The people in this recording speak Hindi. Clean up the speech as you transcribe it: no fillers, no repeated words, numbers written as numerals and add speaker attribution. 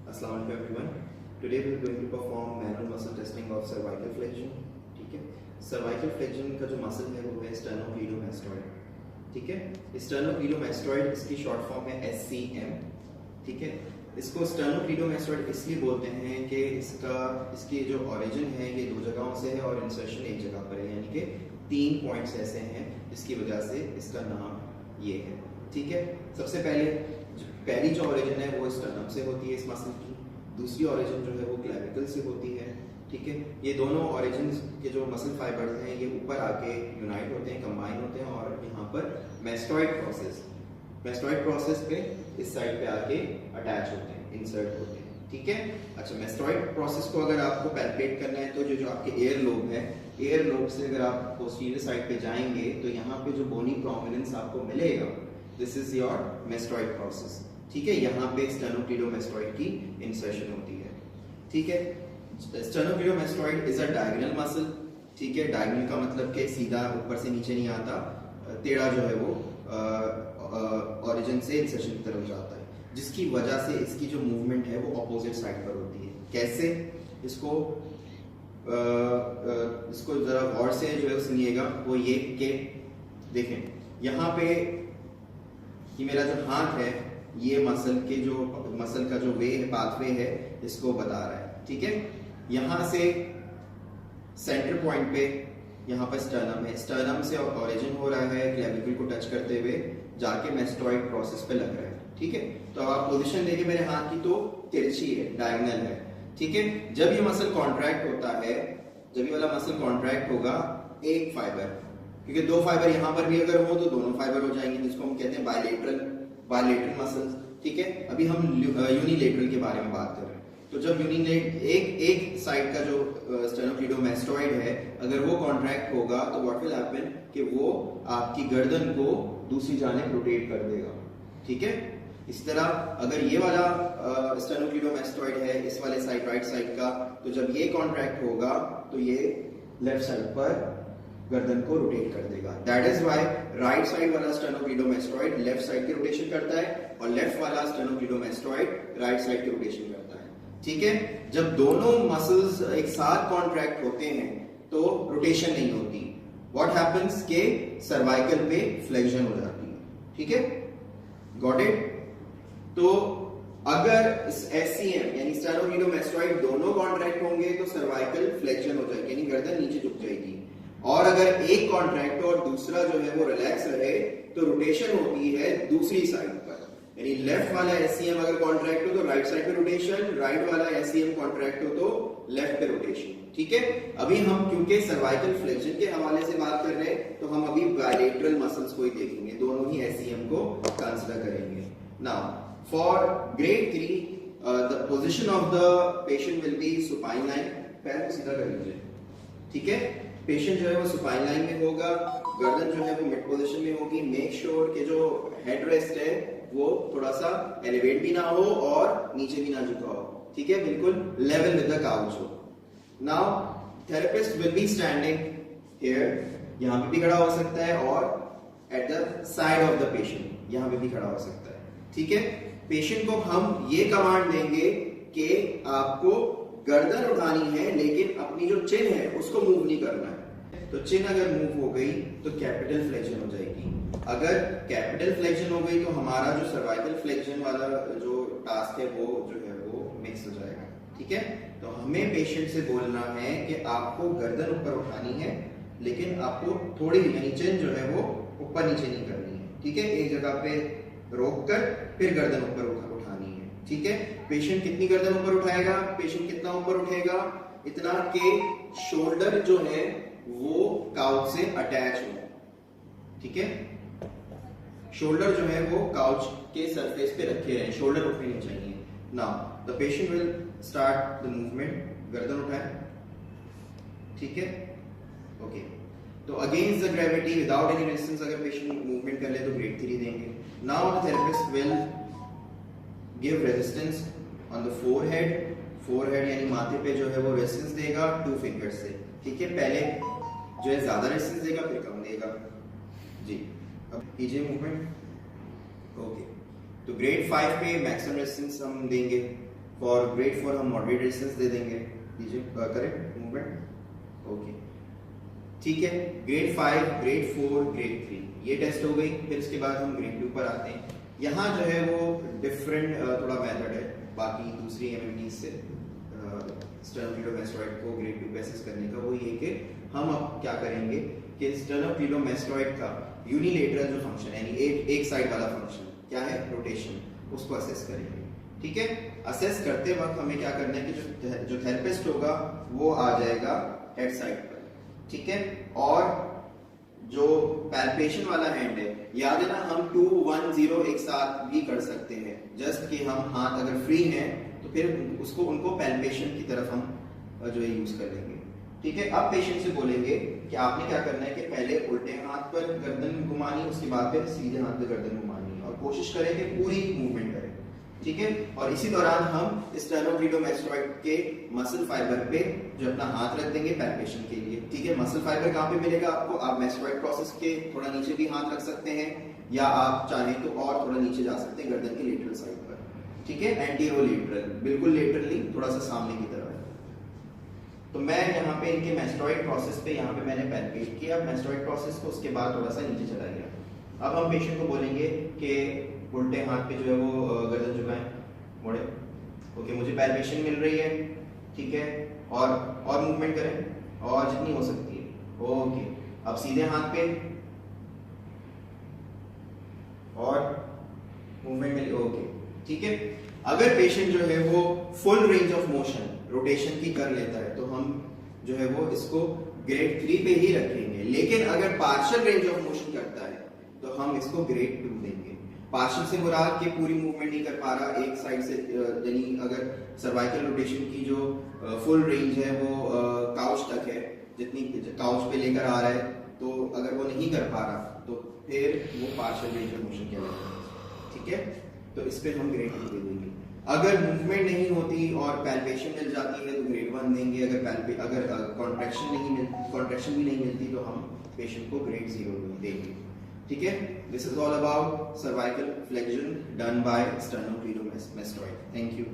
Speaker 1: Assalamu alaikum everyone. Today we are going to perform manual muscle testing of cervical flexion. ठीक है, cervical flexion का जो मसल है वो है sternocleidomastoid. ठीक है, sternocleidomastoid इसकी शॉर्ट फॉर्म है SCM. ठीक है, इसको sternocleidomastoid इसलिए बोलते हैं कि इसकी जो ओरिजिन है ये दो जगहों से है और इंसर्शन एक जगह पर है, यानी कि 3 पॉइंट्स ऐसे हैं जिसकी वजह से इसका नाम ये है. ठीक है, सबसे पहली जो ओरिजिन है वो स्टर्नम से होती है इस मसल की, दूसरी ओरिजिन जो है वो क्लेविकल से होती है. ठीक है, ये दोनों ओरिजिन के जो मसल फाइबर्स हैं ये ऊपर आके यूनाइट होते हैं, कंबाइन होते हैं और यहाँ पर मेस्टॉइड प्रोसेस पे इस साइड पे आके अटैच होते हैं, इंसर्ट होते हैं. ठीक है, अच्छा, मेस्टॉइड प्रोसेस को अगर आपको पैल्पेट करना है तो जो आपके एयर लोब है, एयर लोब से अगर आप पोस्टीरियर साइड पे जाएंगे तो यहाँ पे जो बोनी प्रोमिनेंस आपको मिलेगा, this is your mastoid process. ठीक है, यहाँ पे sternocleidomastoid की इंसर्शन होती है. ठीक है, sternocleidomastoid is a diagonal muscle. ठीक है, डायगोनल का मतलब कि सीधा ऊपर से नीचे नहीं आता, टेढ़ा जो है वो ओरिजिन से इंसर्शन की तरफ जाता है, जिसकी वजह से इसकी जो मूवमेंट है वो अपोजिट साइड पर होती है. कैसे, इसको जरा गौर से जो है सुनिएगा. वो ये कि देखें, यहाँ पे ये मेरा जो हाथ है ये मसल का जो वे है, पाथवे है, इसको बता रहा है. ठीक है, यहां से सेंटर पॉइंट पे यहाँ पर स्टर्नम है, स्टर्नम से ओरिजिन हो रहा है, क्लेविकल को टच करते हुए जाके मेस्टॉइड प्रोसेस पे लग रहा है. ठीक है, तो अब आप पोजीशन देखिए मेरे हाथ की, तो तिरछी है, डायगोनल है. ठीक है, जब ये मसल कॉन्ट्रैक्ट होता है, जब ये वाला मसल कॉन्ट्रैक्ट होगा, एक फाइबर, क्योंकि दो फाइबर यहाँ पर भी अगर हो तो दोनों फाइबर हो जाएंगे, जिसको हम कहते हैं बायलेटरल मसल्स. ठीक है, अभी हम यूनिलेटरल के बारे में बात कर रहे हैं. तो जब एक साइड का जो sternocleidomastoid है अगर वो कॉन्ट्रैक्ट होगा तो व्हाट विल हैपन कि वो आपकी गर्दन को दूसरी जानिब रोटेट कर देगा. ठीक है, इस तरह अगर ये वाला sternocleidomastoid है इस वाले साइड, राइट साइड का, तो जब ये कॉन्ट्रैक्ट होगा तो ये लेफ्ट साइड पर गर्दन को रोटेट कर देगा. That is why right side वाला sternocleidomastoid लेफ्ट साइड की रोटेशन करता है और लेफ्ट वाला sternocleidomastoid राइट साइड की रोटेशन करता है. ठीक है, जब दोनों मसल्स एक साथ कॉन्ट्रैक्ट होते हैं तो रोटेशन नहीं होती. व्हाट हैपेंस के सर्वाइकल पे फ्लेक्शन हो जाती है. ठीक है, गॉट इट. तो अगर SCM यानी sternocleidomastoid दोनों कॉन्ट्रैक्ट होंगे तो सर्वाइकल फ्लेक्शन हो जाएगी, यानी गर्दन नीचे झुक जाएगी. और अगर एक कॉन्ट्रैक्ट और दूसरा जो है वो रिलैक्स रहे तो रोटेशन होती है दूसरी साइड पर, यानी लेफ्ट वाला SCM अगर कॉन्ट्रैक्ट हो तो राइट साइड पे रोटेशन, राइट वाला SCM कॉन्ट्रैक्ट हो तो लेफ्ट पे रोटेशन. ठीक है, अभी हम क्योंकि सर्वाइकल फ्लेक्शन के हवाले से बात कर रहे हैं तो हम अभी बायलेटरल मसल्स को ही देखेंगे, दोनों ही SCM को कंसीडर करेंगे. Now for grade 3 the position of the patient will be supine line. पैर को सीधा कर लीजिए. ठीक है, पेशेंट जो है वो सुपाइन लाइन में होगा, गर्दन जो है वो मिड पोजीशन में होगी. मेक श्योर कि जो हेड रेस्ट है वो थोड़ा सा एलिवेट भी ना हो और नीचे भी ना झुका हो. ठीक है, बिल्कुल लेवल विद द काउच हो. Now therapist will be standing here, यहां पे भी खड़ा हो सकता है और at the side of the patient यहां पे भी खड़ा हो सकता है. ठीक है, पेशेंट को हम ये कमांड देंगे कि आपको गर्दन उठानी है लेकिन अपनी जो चिन है उसको मूव नहीं करना है. तो चिन अगर मूव हो गई तो कैपिटल फ्लेक्शन हो जाएगी. अगर कैपिटल फ्लेक्शन हो गई तो हमारा जो सर्वाइकल फ्लेक्शन वाला जो टास्क है वो जो है वो मिक्स हो जाएगा. ठीक है, तो हमें पेशेंट से बोलना है कि आपको गर्दन ऊपर उठानी है लेकिन आपको थोड़ी यानी चिन जो है वो ऊपर नीचे नहीं करनी है. ठीक है, एक जगह पे रोक कर फिर गर्दन ऊपर उठानी है. ठीक है, पेशेंट कितनी गर्दन ऊपर उठाएगा, पेशेंट कितना ऊपर उठेगा, इतना के शोल्डर जो है वो काउच से अटैच हो. ठीक है, शोल्डर जो है वो काउच के सरफेस पे रखे रहें, शोल्डर उठने नहीं चाहिए. Now the patient will start the movement. गर्दन उठाए. ठीक है, ओके. तो against the gravity without any resistance अगर पेशेंट मूवमेंट कर ले तो ग्रेड 3 देंगे. Now the therapist will give resistance on the forehead यानी माथे पे जो है वो रेजिस्टेंस देगा 2 फिंगर्स से. ठीक है, पहले जो है ज्यादा रेजिस्टेंस देगा फिर कम देगा. जी, अब कीजिए मूवमेंट. ओके, तो ग्रेड 5 पे मैक्सिमम रेजिस्टेंस हम देंगे फॉर ग्रेड 4 हम मॉडरेट रेजिस्टेंस दे देंगे, दीजिए करेक्ट मूवमेंट, ओके ठीक है। ग्रेड 5, ग्रेड 4, ग्रेड 3 ये टेस्ट हो गई। फिर उसके बाद हम ग्रेड 2 पर आते हैं। यहाँ जो है वो डिफरेंट थोड़ा मेथड है बाकी दूसरी एमएमटी से स्टेनोक्लीडोमास्टोइड को ग्रेड 2 पे असेस करने का। वो ये कि हम अब क्या करेंगे कि स्टेनोक्लीडोमास्टोइड का यूनिलेटरल जो फंक्शन है यानी एक साइड वाला फंक्शन क्या है, रोटेशन, उसको असेस करेंगे। ठीक है, असेस करते वक्त हमें क्या करना है कि जो थेरेपिस्ट होगा वो आ जाएगा हेड साइड पर, ठीक है। और जो पैल्पेशन वाला हैंड है, याद है ना हम 2, 1, 0 एक साथ भी कर सकते हैं, जस्ट कि हम हाथ अगर फ्री हैं तो फिर उनको पैल्पेशन की तरफ हम जो है यूज कर लेंगे। ठीक है, अब पेशेंट से बोलेंगे कि आपने क्या करना है कि पहले उल्टे हाथ पर गर्दन घुमानी, उसके बाद फिर सीधे हाथ पर गर्दन घुमानी, और कोशिश करें कि पूरी मूवमेंट करें। ठीक है, और इसी दौरान हम स्टेनोक्लीडोमास्टोइड के मसल फाइबर पे जो अपना हाथ रख देंगे पैल्पेशन के लिए। ठीक है, मसल फाइबर कहाँ पे मिलेगा आपको, आप मास्टोइड प्रोसेस के थोड़ा नीचे भी हाथ रख सकते हैं, या आप चाहें तो और थोड़ा नीचे जा सकते हैं गर्दन के लेटरल साइड पर। ठीक है, एंटीरोलेटरल, बिल्कुल लेटरली, थोड़ा सा सामने की तरफ। तो मैं यहाँ पे इनके मास्टोइड प्रोसेस पे यहाँ पे मैंने पैल्पेट किया मास्टोइड प्रोसेस को, उसके बाद थोड़ा सा नीचे चला गया। अब हम पेशेंट को बोलेंगे कि उल्टे हाथ पे जो है वो गर्दन झुकाएं, मोड़े, ओके, मुझे पैल्पेशन मिल रही है। ठीक है, और मूवमेंट करें और जितनी हो सकती है, ओके। अब सीधे हाथ पे और मूवमेंट मिली, ओके, ठीक है। अगर पेशेंट जो है वो full range of motion rotation की कर लेता है तो हम जो है वो इसको ग्रेड 3 पे ही रखेंगे, लेकिन अगर पार्शियल रेंज ऑफ मोशन करता है तो हम इसको ग्रेड 2 देंगे। पार्शियल से मुराद कि पूरी मूवमेंट नहीं कर पा रहा एक साइड से, यानी अगर सर्वाइकल रोटेशन की जो फुल रेंज है वो काउच तक है, जितनी काउच पे लेकर आ रहा है, तो अगर वो नहीं कर पा रहा तो फिर वो पार्शियल रेंज ऑफ मोशन कहलाता है। ठीक है, तो इस पे हम ग्रेड 2 दे देंगे। अगर मूवमेंट नहीं होती और पैल्पेशन मिल जाती है तो ग्रेड 1 देंगे। अगर कॉन्ट्रैक्शन भी नहीं मिलती तो हम पेशेंट को ग्रेड 0 देंगे। ठीक है, this is all about cervical flexion done by sternocleidomastoid. Thank you.